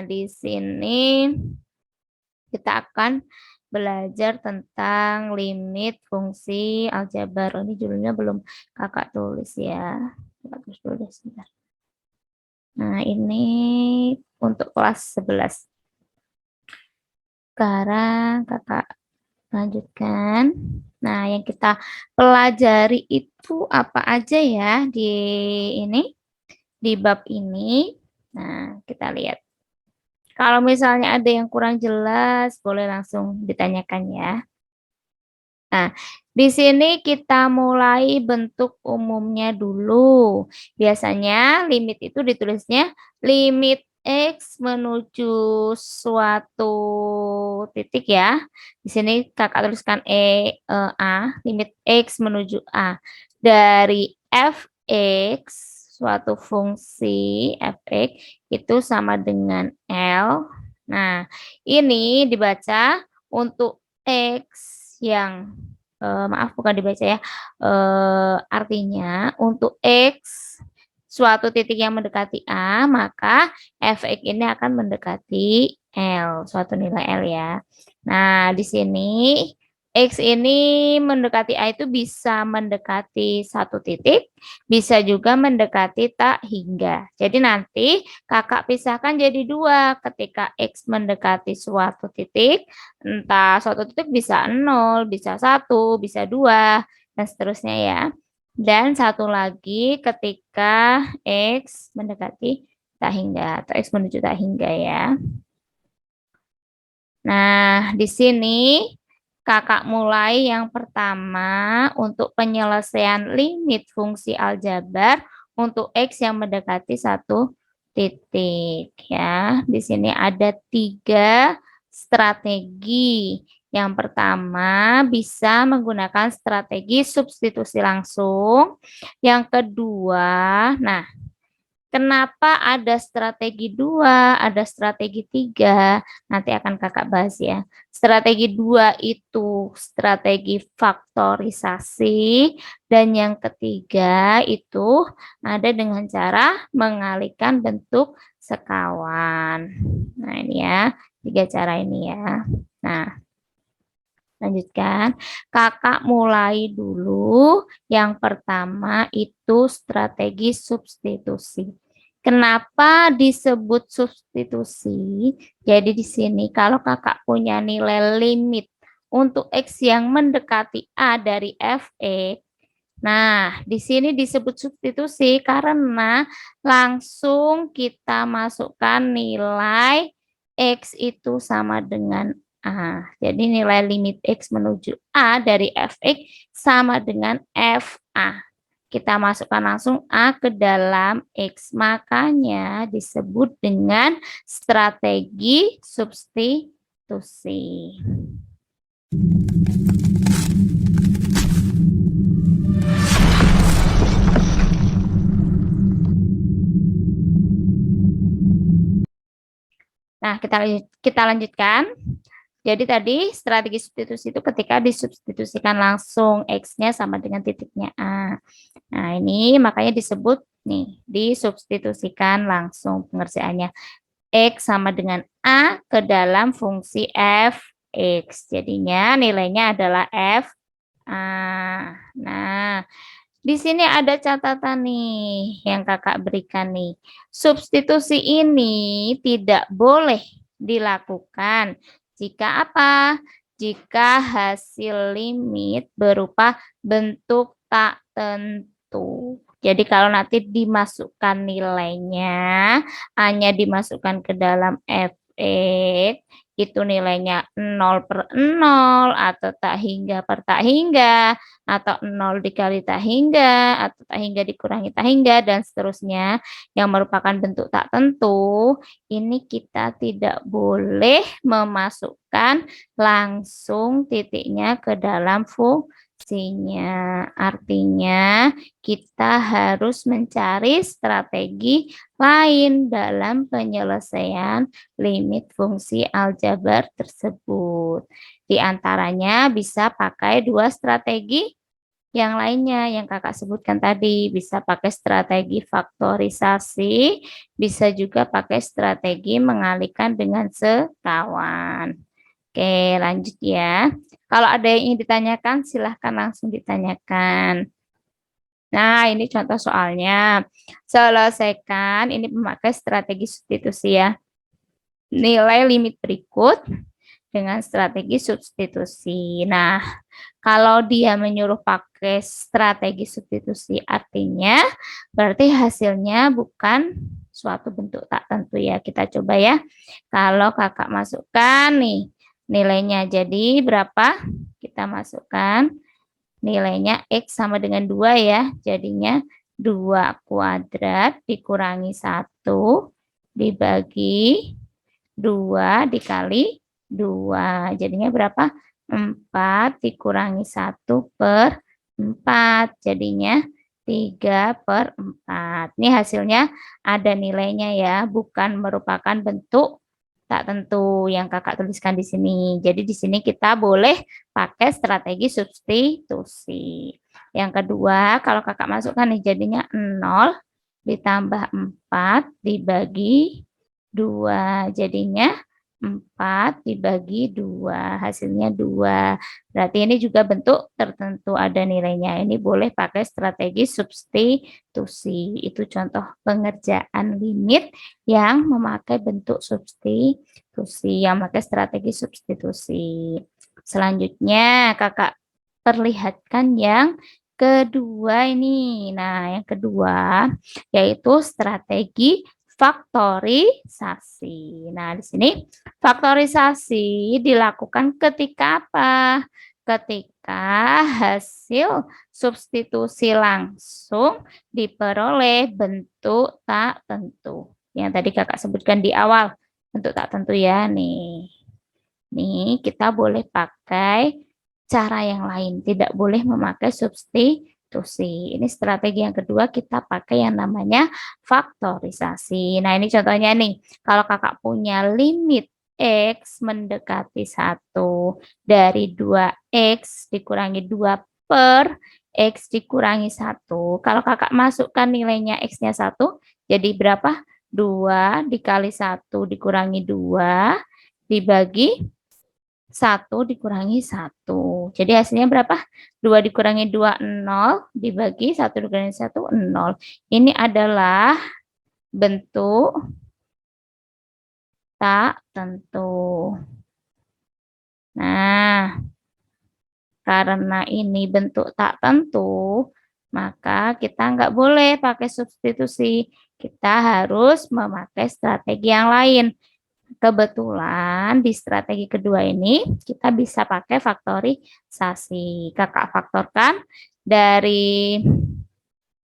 di sini kita akan belajar tentang limit fungsi aljabar. Ini judulnya belum kakak tulis ya. Kakak tulis dulu deh sebentar. Nah, ini untuk kelas 11. Sekarang kakak lanjutkan. Nah, yang kita pelajari itu apa aja ya di ini, di bab ini. Nah, kita lihat. Kalau misalnya ada yang kurang jelas, boleh langsung ditanyakan ya. Nah, di sini kita mulai bentuk umumnya dulu. Biasanya limit itu ditulisnya limit X menuju suatu titik ya. Di sini kakak tuliskan A, limit X menuju A. Dari fx, suatu fungsi fx itu sama dengan L. Nah, ini dibaca untuk X yang maaf bukan dibaca ya, artinya untuk X suatu titik yang mendekati A, maka fx ini akan mendekati L, suatu nilai L ya. Nah, di sini X ini mendekati A itu bisa mendekati satu titik, bisa juga mendekati tak hingga. Jadi nanti kakak pisahkan jadi dua ketika X mendekati suatu titik, entah suatu titik bisa 0, bisa 1, bisa 2, dan seterusnya ya. Dan satu lagi ketika X mendekati tak hingga atau X menuju tak hingga ya. Nah, di sini kakak mulai yang pertama untuk penyelesaian limit fungsi aljabar untuk X yang mendekati satu titik ya. Di sini ada 3 strategi. Yang pertama bisa menggunakan strategi substitusi langsung. Yang kedua, nah, kenapa ada strategi 2, ada strategi 3? Nanti akan kakak bahas ya. Strategi 2 itu strategi faktorisasi. Dan yang ketiga itu ada dengan cara mengalihkan bentuk sekawan. Nah ini ya, 3 cara ini ya. Nah, lanjutkan. Kakak mulai dulu. Yang pertama itu strategi substitusi. Kenapa disebut substitusi? Jadi di sini kalau kakak punya nilai limit untuk X yang mendekati A dari fx, nah di sini disebut substitusi karena langsung kita masukkan nilai X itu sama dengan A. Jadi nilai limit X menuju A dari fx sama dengan FA. Kita masukkan langsung A ke dalam X. Makanya disebut dengan strategi substitusi. Nah, kita lanjutkan. Jadi tadi strategi substitusi itu ketika disubstitusikan langsung X-nya sama dengan titiknya A. Nah, ini makanya disebut nih, disubstitusikan langsung pengerjaannya. X sama dengan A ke dalam fungsi fx. Jadinya nilainya adalah f A. Nah, di sini ada catatan nih yang kakak berikan nih. Substitusi ini tidak boleh dilakukan jika apa? Jika hasil limit berupa bentuk tak tentu. Jadi kalau nanti dimasukkan nilainya, hanya dimasukkan ke dalam fx, itu nilainya 0/0 atau tak hingga per tak hingga, atau 0 dikali tak hingga, atau tak hingga dikurangi tak hingga, dan seterusnya yang merupakan bentuk tak tentu, ini kita tidak boleh memasukkan langsung titiknya ke dalam fungsinya. Artinya kita harus mencari strategi lain dalam penyelesaian limit fungsi aljabar tersebut. Di antaranya bisa pakai 2 strategi Yang lainnya yang kakak sebutkan tadi bisa pakai strategi faktorisasi, bisa juga pakai strategi mengalihkan dengan sekawan. Oke, lanjut ya. Kalau ada yang ingin ditanyakan, silahkan langsung ditanyakan. Nah, ini contoh soalnya. Selesaikan, ini memakai strategi substitusi ya. Nilai limit berikut dengan strategi substitusi. Nah, kalau dia menyuruh pakai strategi substitusi, artinya berarti hasilnya bukan suatu bentuk tak tentu ya. Kita coba ya. Kalau kakak masukkan nih, nilainya jadi berapa? Kita masukkan nilainya X sama dengan 2 ya. Jadinya 2 kuadrat dikurangi 1 dibagi 2 dikali 2. Jadinya berapa? 4 dikurangi 1/4. Jadinya 3/4. Ini hasilnya ada nilainya ya, bukan merupakan bentuk tak tentu yang kakak tuliskan di sini. Jadi di sini kita boleh pakai strategi substitusi. Yang kedua, kalau kakak masukkan nih jadinya 0 ditambah 4 dibagi 2. Jadinya 4 dibagi 2. Hasilnya 2. Berarti ini juga bentuk tertentu ada nilainya. Ini boleh pakai strategi substitusi. Itu contoh pengerjaan limit yang memakai bentuk substitusi, yang memakai strategi substitusi. Selanjutnya kakak perlihatkan yang kedua ini. Nah, yang kedua yaitu strategi faktorisasi. Nah, di sini faktorisasi dilakukan ketika apa? Ketika hasil substitusi langsung diperoleh bentuk tak tentu. Yang tadi kakak sebutkan di awal, bentuk tak tentu ya. Nih kita boleh pakai cara yang lain, tidak boleh memakai substitusi. Ini strategi yang kedua, kita pakai yang namanya faktorisasi. Nah, ini contohnya nih, kalau kakak punya limit X mendekati 1 dari 2X dikurangi 2 per X dikurangi 1. Kalau kakak masukkan nilainya X-nya 1, jadi berapa? 2 dikali 1 dikurangi 2 dibagi 1 dikurangi 1. Jadi hasilnya berapa? 2 dikurangi 2, 0. Dibagi 1 dikurangi 1, 0. Ini adalah bentuk tak tentu. Nah, karena ini bentuk tak tentu, maka kita nggak boleh pakai substitusi. Kita harus memakai strategi yang lain. Kebetulan di strategi kedua ini kita bisa pakai faktorisasi. Kakak faktorkan dari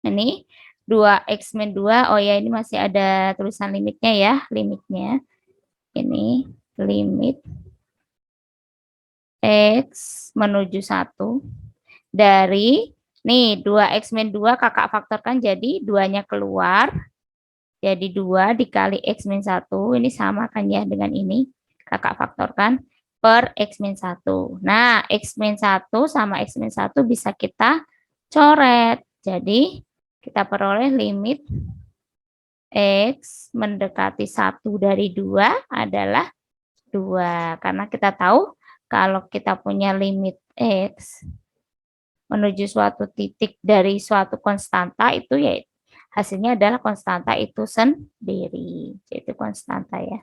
ini 2x min 2. Oh ya, ini masih ada tulisan limitnya ya, limitnya. Ini limit x menuju 1 dari nih 2x min 2 kakak faktorkan jadi 2-nya keluar. Jadi 2 dikali X min 1, ini sama kan ya dengan ini. Kakak faktorkan per X min 1. Nah, X min 1 sama X min 1 bisa kita coret. Jadi, kita peroleh limit X mendekati 1 dari 2 adalah 2. Karena kita tahu kalau kita punya limit X menuju suatu titik dari suatu konstanta itu yaitu hasilnya adalah konstanta itu sendiri, yaitu konstanta ya.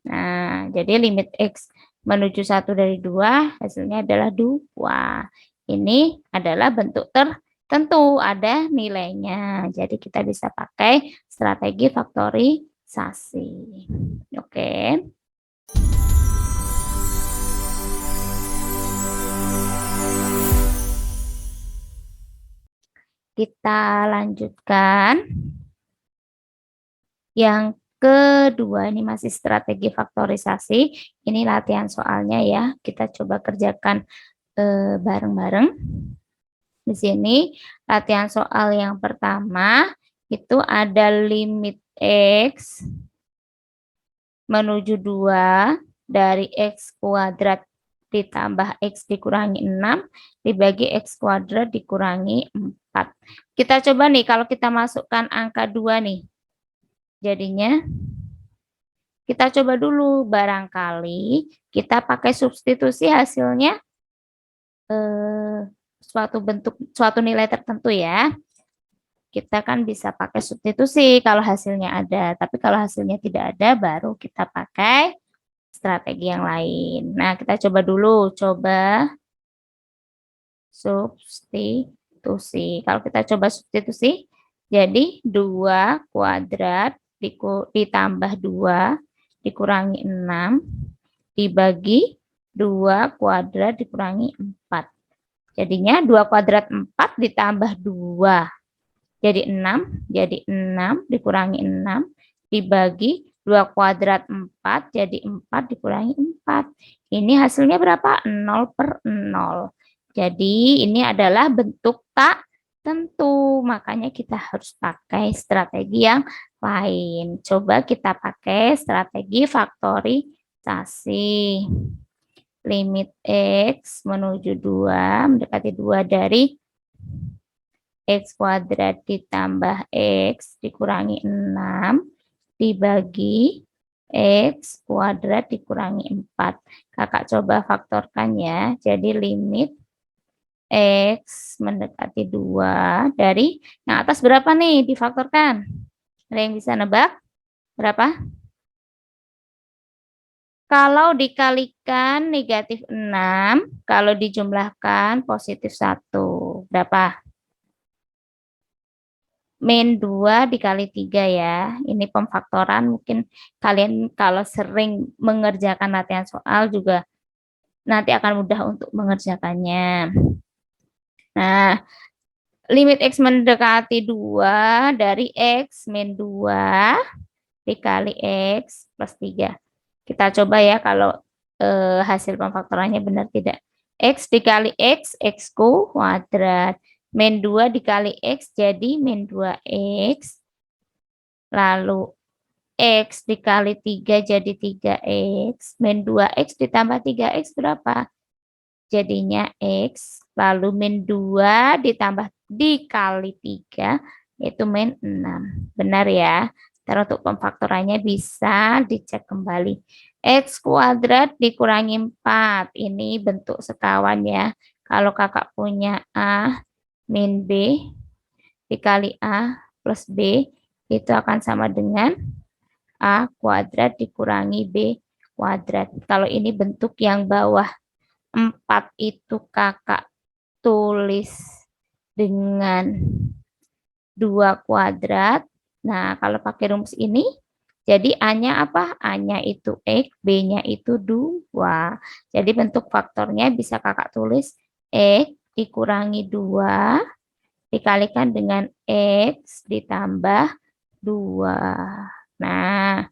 Nah, jadi limit X menuju 1 dari 2, hasilnya adalah 2. Ini adalah bentuk tertentu, ada nilainya. Jadi kita bisa pakai strategi faktorisasi. Oke. Kita lanjutkan. Yang kedua, ini masih strategi faktorisasi. Ini latihan soalnya ya. Kita coba kerjakan bareng-bareng. Di sini latihan soal yang pertama itu ada limit X menuju 2 dari X kuadrat ditambah X dikurangi 6 dibagi X kuadrat dikurangi 4. Kita coba nih kalau kita masukkan angka 2 nih. Jadinya kita coba dulu, barangkali kita pakai substitusi hasilnya suatu nilai tertentu ya. Kita kan bisa pakai substitusi kalau hasilnya ada, tapi kalau hasilnya tidak ada baru kita pakai strategi yang lain. Nah, kita coba dulu, coba substitusi. Kalau kita coba substitusi, jadi 2 kuadrat ditambah 2 dikurangi 6 dibagi 2 kuadrat dikurangi 4. Jadinya 2 kuadrat 4 ditambah 2 jadi 6, jadi 6 dikurangi 6 dibagi 2 kuadrat 4 jadi 4 dikurangi 4. Ini hasilnya berapa? 0/0. Jadi ini adalah bentuk tak tentu, makanya kita harus pakai strategi yang lain. Coba kita pakai strategi faktorisasi. Limit X menuju 2, mendekati 2 dari X kuadrat ditambah X dikurangi 6 dibagi X kuadrat dikurangi 4. Kakak coba faktorkan ya. Jadi limit X mendekati 2 dari yang atas berapa nih difaktorkan? Ada yang bisa nebak? Berapa? Kalau dikalikan negatif 6, kalau dijumlahkan positif 1. Berapa? Min 2 dikali 3 ya. Ini pemfaktoran, mungkin kalian kalau sering mengerjakan latihan soal juga nanti akan mudah untuk mengerjakannya. Nah, limit X mendekati 2 dari X min 2 dikali X plus 3. Kita coba ya kalau hasil pemfaktorannya benar tidak. X dikali X, X kuadrat. Min 2 dikali X jadi min 2X. Lalu X dikali 3 jadi 3X. Min 2X ditambah 3X berapa? Jadinya X. Lalu min 2 ditambah dikali 3 yaitu min 6. Benar ya? Terus untuk pemfaktorannya bisa dicek kembali. X kuadrat dikurangi 4. Ini bentuk sekawan ya. Kalau kakak punya A min B dikali A plus B itu akan sama dengan A kuadrat dikurangi B kuadrat. Kalau ini bentuk yang bawah 4 itu kakak tulis dengan 2 kuadrat. Nah, kalau pakai rumus ini, jadi A-nya apa? A-nya itu X, B-nya itu 2. Jadi bentuk faktornya bisa kakak tulis X dikurangi 2 dikalikan dengan X ditambah 2. Nah,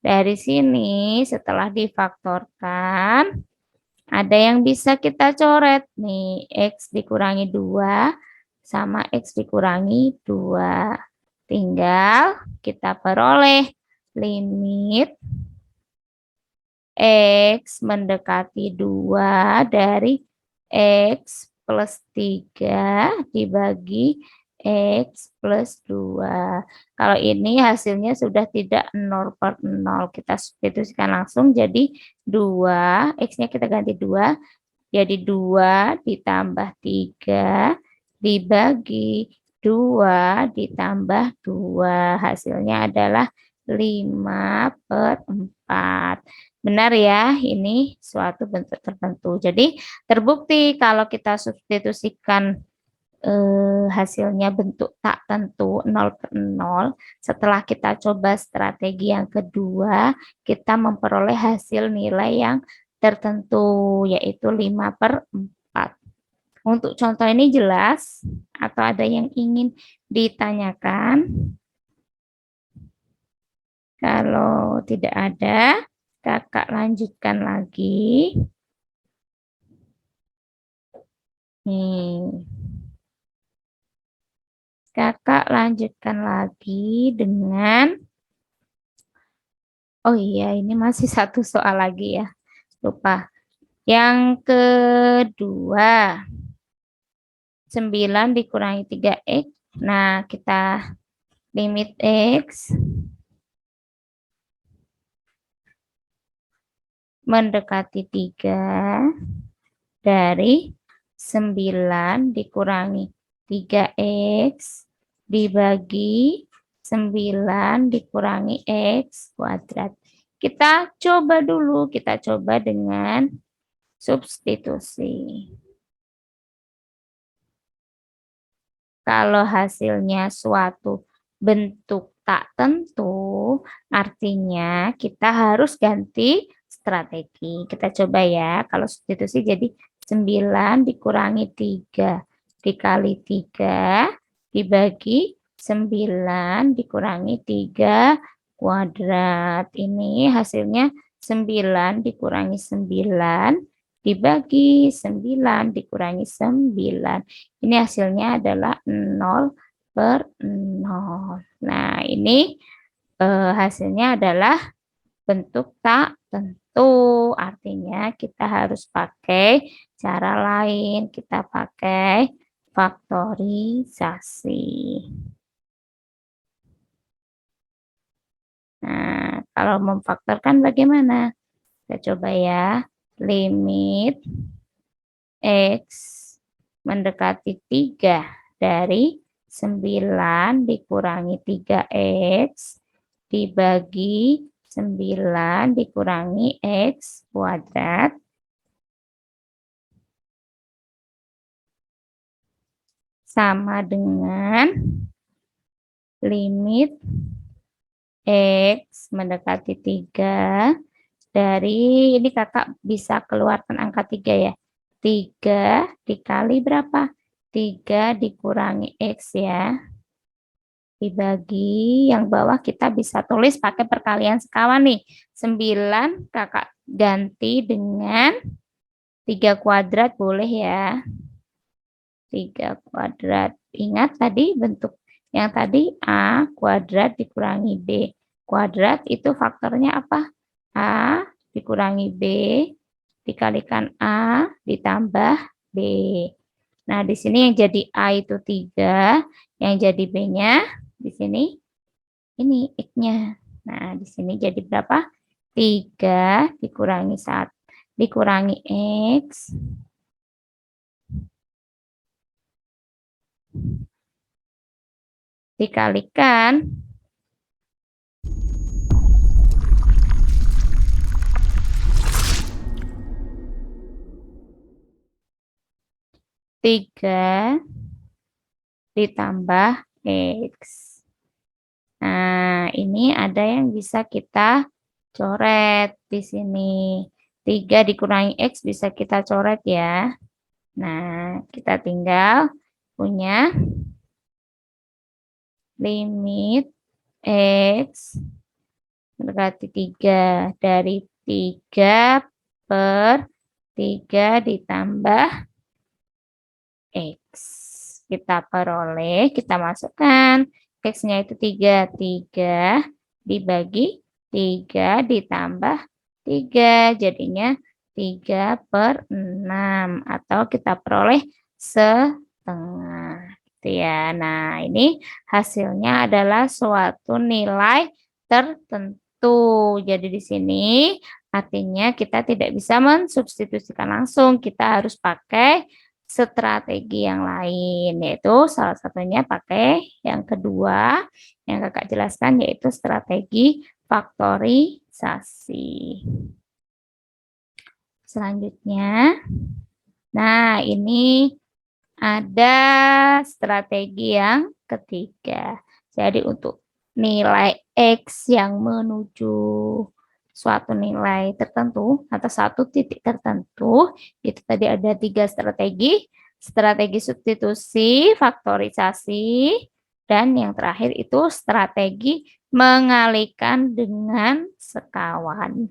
dari sini setelah difaktorkan, ada yang bisa kita coret nih. X dikurangi 2 sama X dikurangi 2. Tinggal kita peroleh limit X mendekati 2 dari X plus 3 dibagi X plus 2. Kalau ini hasilnya sudah tidak 0/0. Kita substitusikan langsung jadi 2. X-nya kita ganti 2. Jadi 2 ditambah 3 dibagi 2 ditambah 2. Hasilnya adalah 5/4. Benar ya, ini suatu bentuk tertentu. Jadi terbukti kalau kita substitusikan hasilnya bentuk tak tentu 0/0. Setelah kita coba strategi yang kedua, kita memperoleh hasil nilai yang tertentu, yaitu 5/4. Untuk contoh ini jelas atau ada yang ingin ditanyakan? Kalau tidak ada, kakak lanjutkan lagi. Nih. Kakak lanjutkan lagi dengan, oh iya ini masih satu soal lagi ya, lupa. Yang kedua, 9 dikurangi 3X. Nah, kita limit X mendekati 3 dari 9 dikurangi 3X dibagi 9 dikurangi X kuadrat. Kita coba dulu, kita coba dengan substitusi. Kalau hasilnya suatu bentuk tak tentu, artinya kita harus ganti strategi. Kita coba ya, kalau substitusi jadi 9 dikurangi 3 dikali 3 dibagi 9 dikurangi 3 kuadrat. Ini hasilnya 9 dikurangi 9 dibagi 9 dikurangi 9. Ini hasilnya adalah 0/0. Nah, ini hasilnya adalah bentuk tak tentu. Artinya kita harus pakai cara lain. Kita pakai faktorisasi. Nah, kalau memfaktorkan bagaimana? Kita coba ya. Limit X mendekati 3 dari 9 dikurangi 3X dibagi 9 dikurangi X kuadrat sama dengan limit X mendekati 3 dari, ini kakak bisa keluarkan angka 3 ya. 3 dikali berapa? 3 dikurangi X ya. Dibagi yang bawah kita bisa tulis pakai perkalian sekawan nih. 9 kakak ganti dengan 3 kuadrat boleh ya. 3 kuadrat. Ingat tadi bentuk yang tadi A kuadrat dikurangi B kuadrat itu faktornya apa? A dikurangi B dikalikan A ditambah B. Nah, di sini yang jadi A itu 3, yang jadi B-nya di sini ini X-nya. Nah, di sini jadi berapa? 3 dikurangi 1 dikurangi X dikalikan 3 ditambah X. Nah, ini ada yang bisa kita coret di sini. 3 dikurangi X bisa kita coret ya. Nah, kita tinggal punya limit X mendekati 3 dari 3 per 3 ditambah X. Kita peroleh, kita masukkan. X-nya itu 3. 3 dibagi 3 ditambah 3. Jadinya 3/6. Atau kita peroleh setengah. Gitu ya. Nah, ini hasilnya adalah suatu nilai tertentu. Jadi di sini artinya kita tidak bisa mensubstitusikan langsung. Kita harus pakai strategi yang lain, yaitu salah satunya pakai yang kedua yang kakak jelaskan, yaitu strategi faktorisasi. Selanjutnya, nah ini ada strategi yang ketiga. Jadi untuk nilai X yang menuju suatu nilai tertentu atau satu titik tertentu, itu tadi ada 3 strategi, strategi substitusi, faktorisasi, dan yang terakhir itu strategi mengalihkan dengan sekawan.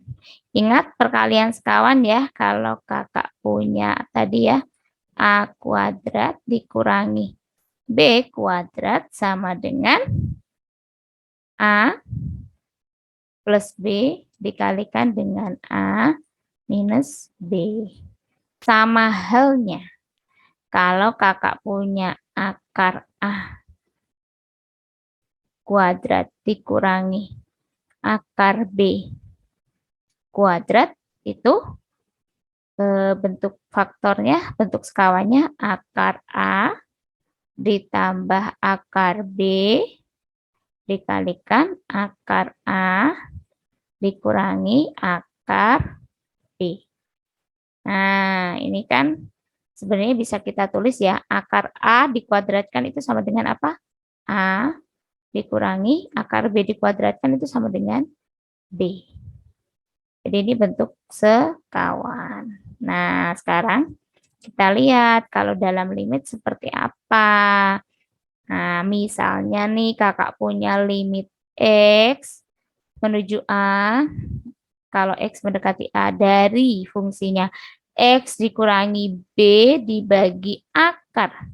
Ingat perkalian sekawan ya, kalau kakak punya tadi ya, A kuadrat dikurangi B kuadrat sama dengan A plus B dikalikan dengan A minus B. Sama halnya kalau kakak punya akar A kuadrat dikurangi akar B kuadrat, itu bentuk faktornya, bentuk sekawanya akar A ditambah akar B dikalikan akar A dikurangi akar B. Nah, ini kan sebenarnya bisa kita tulis ya, akar A dikuadratkan itu sama dengan apa? A dikurangi akar B dikuadratkan itu sama dengan B. Jadi ini bentuk sekawan. Nah, sekarang kita lihat kalau dalam limit seperti apa. Nah, misalnya nih kakak punya limit X menuju A. Kalau X mendekati A dari fungsinya X dikurangi B dibagi akar.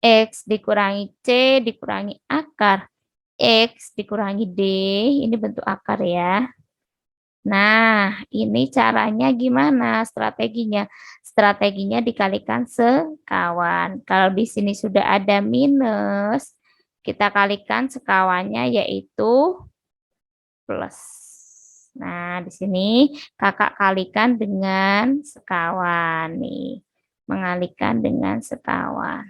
X dikurangi C dikurangi akar. X dikurangi D, ini bentuk akar ya. Nah, ini caranya gimana strateginya? Strateginya dikalikan sekawan. Kalau di sini sudah ada minus, kita kalikan sekawannya yaitu plus. Nah, di sini kakak kalikan dengan sekawan nih. Mengalihkan dengan sekawan.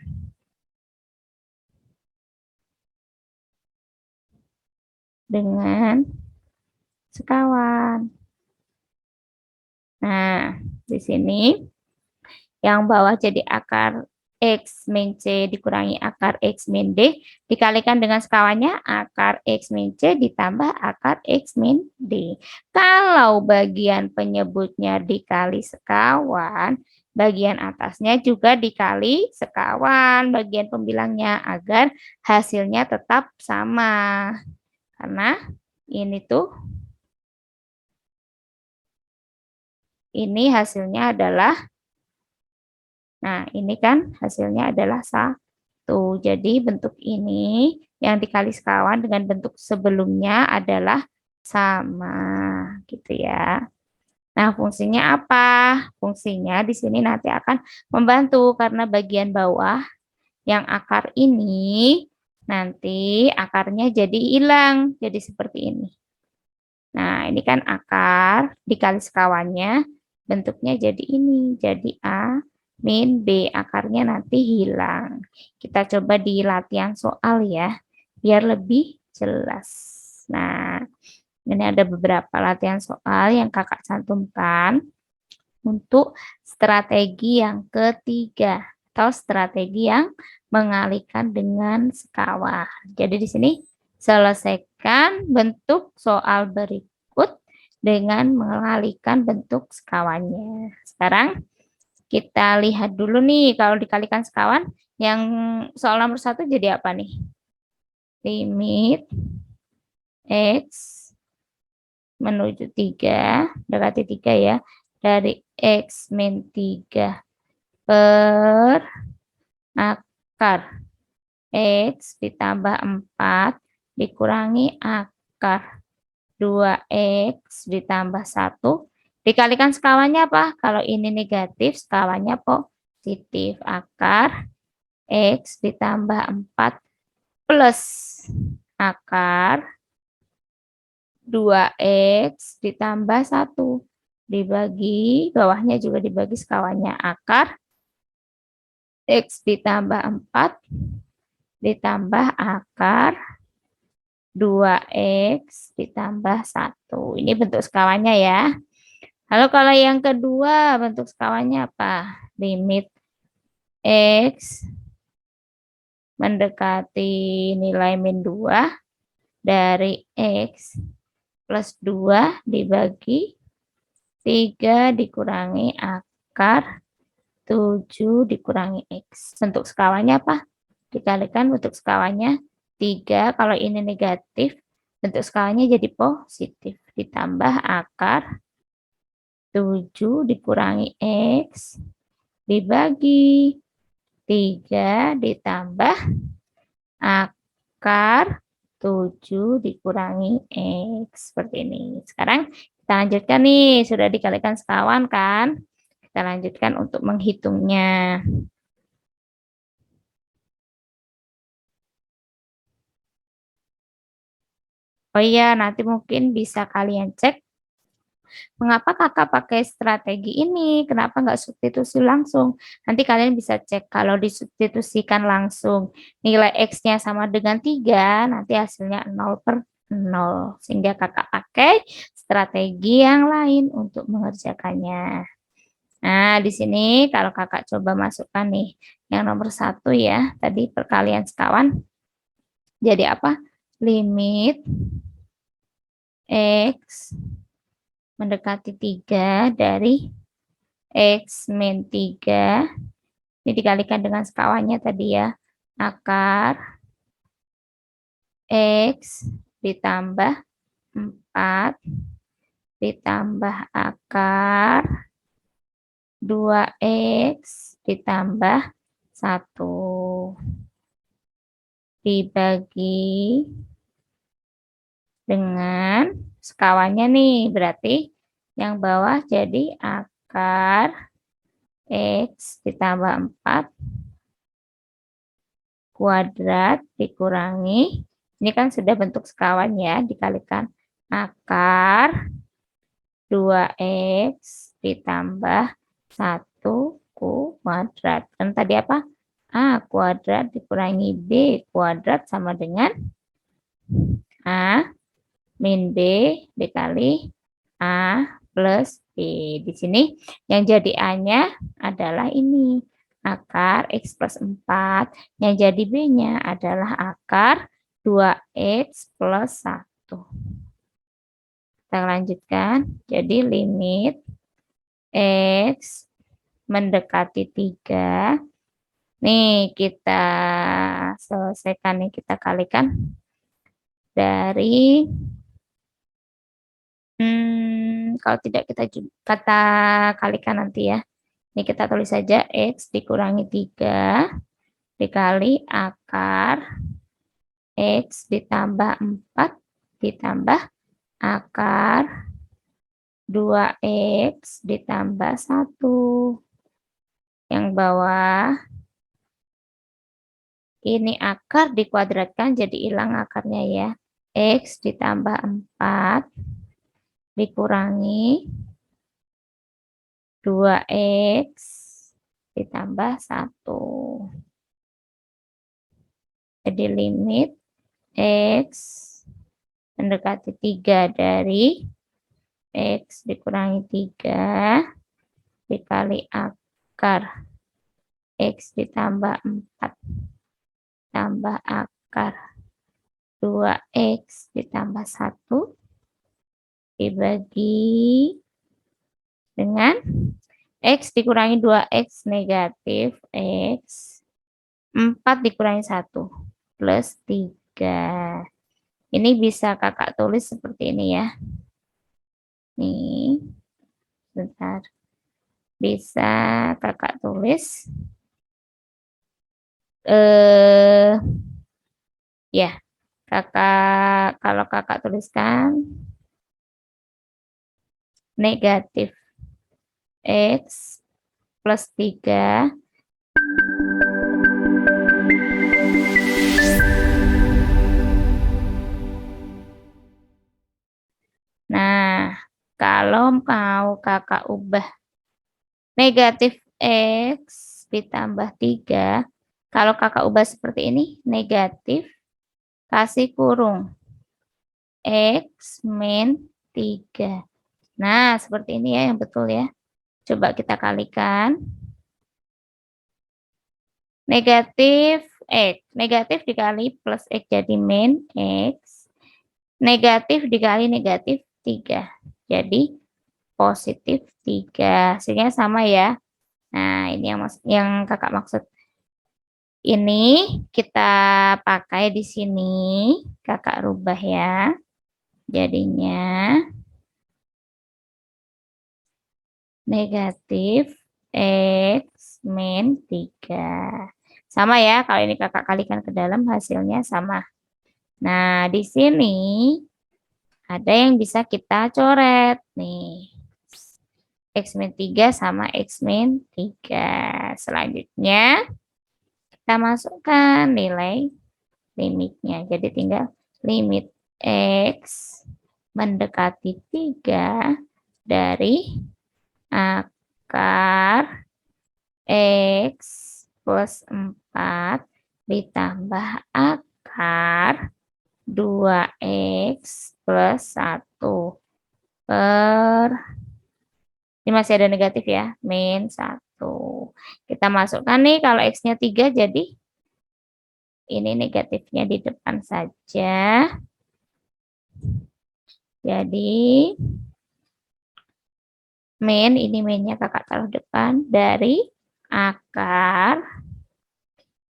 Dengan sekawan. Nah, di sini yang bawah jadi akar X min C dikurangi akar X min D dikalikan dengan sekawannya akar X min C ditambah akar X min D. Kalau bagian penyebutnya dikali sekawan, bagian atasnya juga dikali sekawan, bagian pembilangnya agar hasilnya tetap sama. Karena ini tuh, ini hasilnya adalah, nah ini kan hasilnya adalah 1. Jadi bentuk ini yang dikali sekawan dengan bentuk sebelumnya adalah sama gitu ya. Nah, fungsinya apa? Fungsinya di sini nanti akan membantu karena bagian bawah yang akar ini nanti akarnya jadi hilang, jadi seperti ini. Nah, ini kan akar dikali sekawannya bentuknya jadi ini, jadi A min B, akarnya nanti hilang. Kita coba di latihan soal ya, biar lebih jelas. Nah, ini ada beberapa latihan soal yang kakak cantumkan untuk strategi yang ketiga atau strategi yang mengalihkan dengan sekawan. Jadi di sini selesaikan bentuk soal berikut dengan mengalihkan bentuk sekawannya. Sekarang kita lihat dulu nih kalau dikalikan sekawan yang soal nomor 1 jadi apa nih? Limit X menuju 3, dekati 3 ya, dari X min 3 per akar X ditambah 4 dikurangi akar 2X ditambah 1 dikalikan sekawannya apa? Kalau ini negatif, sekawannya positif. Akar X ditambah 4 plus akar 2X ditambah 1 dibagi, bawahnya juga dibagi sekawannya akar X ditambah 4 ditambah akar 2X ditambah 1. Ini bentuk sekawannya ya. Lalu kalau yang kedua bentuk sekawannya apa? Limit X mendekati nilai min 2 dari X plus 2 dibagi 3 dikurangi akar 7 dikurangi X. Bentuk sekawannya apa? Dikalikan bentuk sekawannya 3. Kalau ini negatif, bentuk skalanya jadi positif. Ditambah akar 7 dikurangi X dibagi 3 ditambah akar 7 dikurangi X. Seperti ini. Sekarang kita lanjutkan nih. Sudah dikalikan sekawan kan? Kita lanjutkan untuk menghitungnya. Oh iya, nanti mungkin bisa kalian cek mengapa kakak pakai strategi ini, kenapa nggak substitusi langsung. Nanti kalian bisa cek kalau disubstitusikan langsung nilai X-nya sama dengan 3, nanti hasilnya 0/0. Sehingga kakak pakai strategi yang lain untuk mengerjakannya. Nah, di sini kalau kakak coba masukkan nih, yang nomor 1 ya, tadi perkalian sekawan, jadi apa? Limit X mendekati 3 dari X min 3, ini dikalikan dengan sekawannya tadi ya, akar X ditambah 4 ditambah akar 2X ditambah 1 dibagi dengan sekawannya nih, berarti yang bawah jadi akar X ditambah 4 kuadrat dikurangi, ini kan sudah bentuk sekawan ya, dikalikan akar 2X ditambah 1 kuadrat. Dan tadi apa? A kuadrat dikurangi B kuadrat sama dengan A min B dikali A plus B. Di sini yang jadi A-nya adalah ini. Akar X plus 4. Yang jadi B-nya adalah akar 2X plus 1. Kita lanjutkan. Jadi limit X mendekati 3. Nih kita selesaikan nih, kita kalikan dari kalau tidak kita kalikan nanti ya. Ini kita tulis saja X dikurangi 3 dikali akar X ditambah 4 ditambah akar 2X ditambah 1. Yang bawah ini akar dikuadratkan jadi hilang akarnya ya. X ditambah 4 dikurangi 2X ditambah 1. Jadi limit X mendekati 3 dari X dikurangi 3 dikali akar X ditambah 4 tambah akar 2X ditambah 1 dibagi dengan X dikurangi 2X negatif X 4 dikurangi 1 plus 3. Ini bisa kakak tulis seperti ini ya. Nih, bentar. Bisa kakak tulis. Ya, kalau kakak tuliskan negatif X plus 3 Nah, kalau mau kakak ubah negatif X ditambah 3, kalau kakak ubah seperti ini, negatif kasih kurung X min 3. Nah, seperti ini ya yang betul ya. Coba kita kalikan. Negatif X. Negatif dikali plus X jadi min X. Negatif dikali negatif 3. Jadi positif 3. Hasilnya sama ya. Nah, ini yang kakak maksud. Ini kita pakai di sini. Kakak rubah ya. Jadinya negatif X min 3. Sama ya, kalau ini kakak kalikan ke dalam hasilnya sama. Nah, di sini ada yang bisa kita coret nih. X min 3 sama X min 3. Selanjutnya, kita masukkan nilai limitnya. Jadi tinggal limit X mendekati 3 dari akar X plus 4 ditambah akar 2X plus 1 per, ini masih ada negatif ya, min 1. Kita masukkan nih, kalau X-nya 3, jadi ini negatifnya di depan saja. Jadi, min, ini minnya kakak taruh depan, dari akar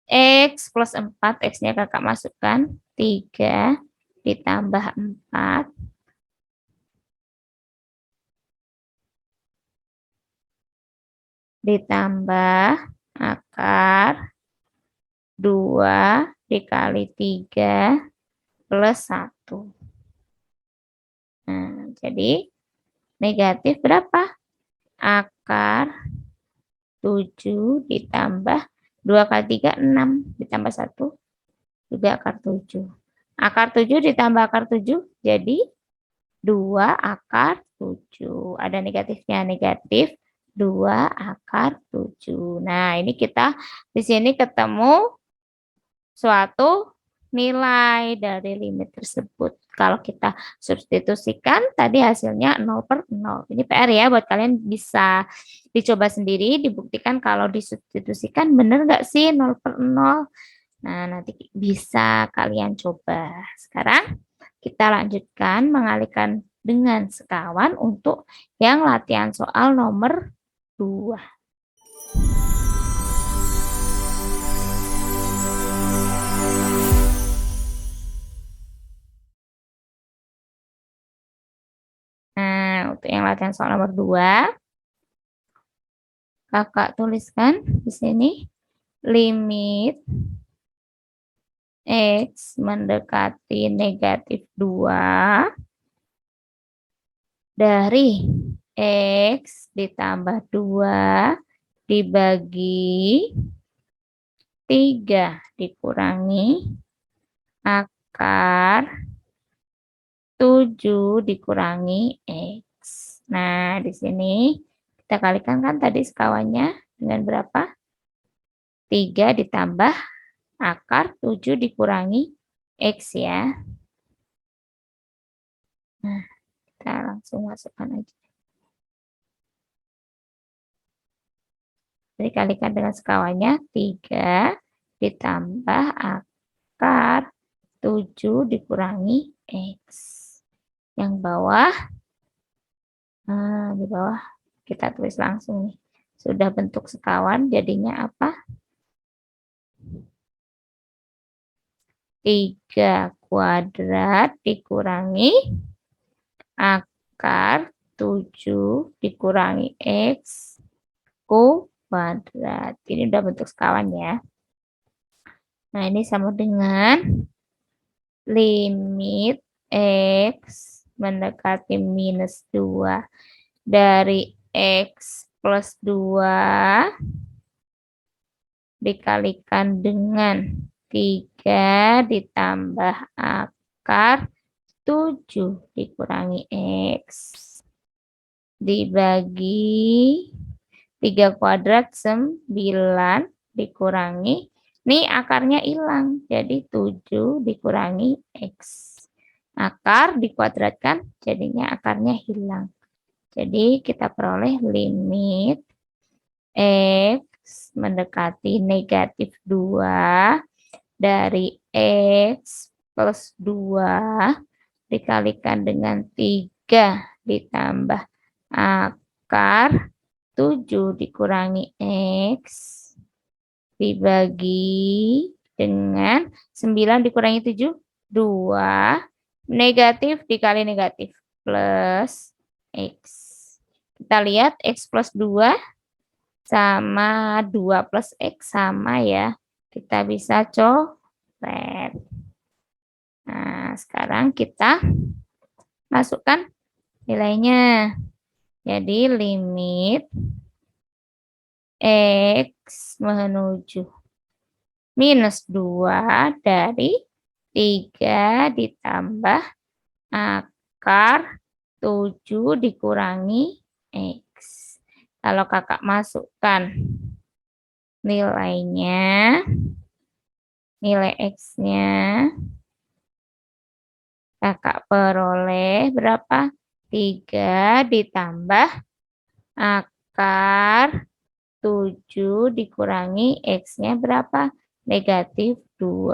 X plus 4, X-nya kakak masukkan 3 ditambah 4 ditambah akar 2 dikali 3 plus 1. Nah, jadi negatif berapa? Akar 7 ditambah 2 kali 3, 6 ditambah 1 juga akar 7. Akar 7 ditambah akar 7 jadi 2 akar 7. Ada negatifnya, negatif 2 akar 7. Nah, ini kita di sini ketemu suatu nilai dari limit tersebut. Kalau kita substitusikan, tadi hasilnya 0/0. Ini PR ya, buat kalian bisa dicoba sendiri, dibuktikan kalau disubstitusikan benar nggak sih 0/0. Nah, nanti bisa kalian coba. Sekarang kita lanjutkan mengalihkan dengan sekawan untuk yang latihan soal nomor 2. Nah, untuk yang latihan soal nomor 2, kakak tuliskan di sini limit X mendekati negatif 2 dari X ditambah 2 dibagi 3 dikurangi akar 7 dikurangi X. Nah, di sini kita kalikan kan tadi sekawannya dengan berapa? 3 ditambah akar 7 dikurangi X ya. Nah, kita langsung masukkan aja. Jadi kalikan dengan sekawannya 3 ditambah akar 7 dikurangi X. Yang bawah, nah di bawah kita tulis langsung nih. Sudah bentuk sekawan, jadinya apa? 3 kuadrat dikurangi akar 7 dikurangi X kuadrat. Ini udah bentuk sekawan ya. Nah, ini sama dengan limit X mendekati minus 2 dari X plus 2 dikalikan dengan 3 ditambah akar 7 dikurangi X dibagi 3 kuadrat 9 dikurangi, ini akarnya hilang, jadi 7 dikurangi X. Akar dikuadratkan, jadinya akarnya hilang. Jadi kita peroleh limit X mendekati negatif 2 dari X plus 2 dikalikan dengan 3 ditambah akar 7 dikurangi X dibagi dengan 9 dikurangi 7, 2, negatif dikali negatif, plus X. Kita lihat X plus 2 sama 2 plus X sama ya. Kita bisa coret. Nah, sekarang kita masukkan nilainya. Jadi limit X menuju minus 2 dari 3 ditambah akar 7 dikurangi X. Kalau kakak masukkan nilainya, nilai X-nya, kakak peroleh berapa? 3 ditambah akar 7 dikurangi X-nya berapa? Negatif 2.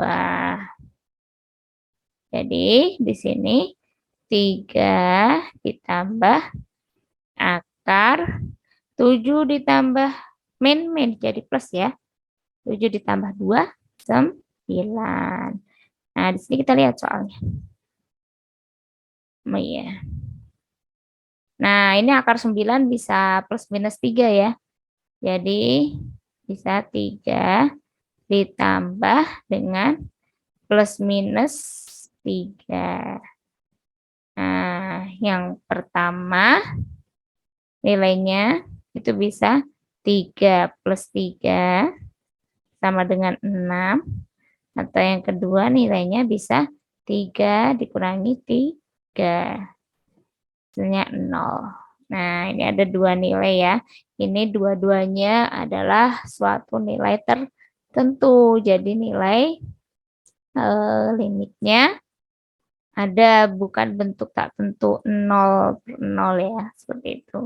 Jadi di sini 3 ditambah akar 7 ditambah min jadi plus ya. 7 ditambah 2, 9. Nah, di sini kita lihat soalnya. Oh iya. Nah, ini akar 9 bisa plus minus 3 ya. Jadi bisa 3 ditambah dengan plus minus 3. Nah, yang pertama nilainya itu bisa 3 plus 3 sama dengan 6. Atau yang kedua nilainya bisa 3 dikurangi 3. Hasilnya 0. Nah, ini ada dua nilai ya. Ini dua-duanya adalah suatu nilai tertentu. Jadi nilai limitnya ada, bukan bentuk tak tentu 0 per 0 ya, seperti itu.